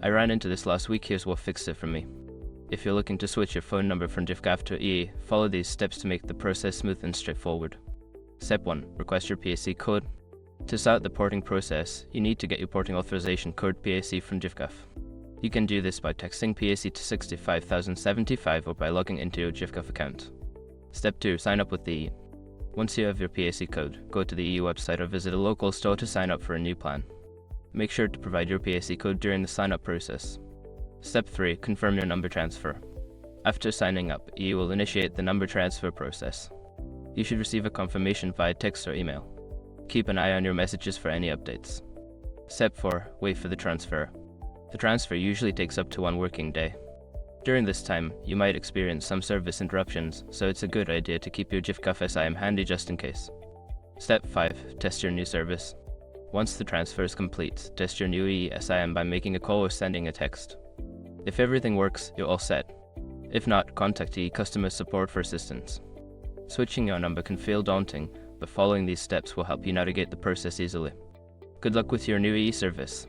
I ran into this last week. Here's what fixed it for me. If you're looking to switch your phone number from Giffgaff to EE, follow these steps to make the process smooth and straightforward. Step 1. Request your PAC code. To start the porting process, you need to get your porting authorization code PAC from Giffgaff. You can do this by texting PAC to 65075 or by logging into your Giffgaff account. Step 2. Sign up with the EE. Once you have your PAC code, go to the EE website or visit a local store to sign up for a new plan. Make sure to provide your PAC code during the sign-up process. Step 3. Confirm your number transfer. After signing up, EE will initiate the number transfer process. You should receive a confirmation via text or email. Keep an eye on your messages for any updates. Step 4. Wait for the transfer. The transfer usually takes up to 1 working day. During this time, you might experience some service interruptions, so it's a good idea to keep your Giffgaff SIM handy just in case. Step 5. Test your new service. Once the transfer is complete, test your new EE SIM by making a call or sending a text. If everything works, you're all set. If not, contact EE customer support for assistance. Switching your number can feel daunting, but following these steps will help you navigate the process easily. Good luck with your new EE service.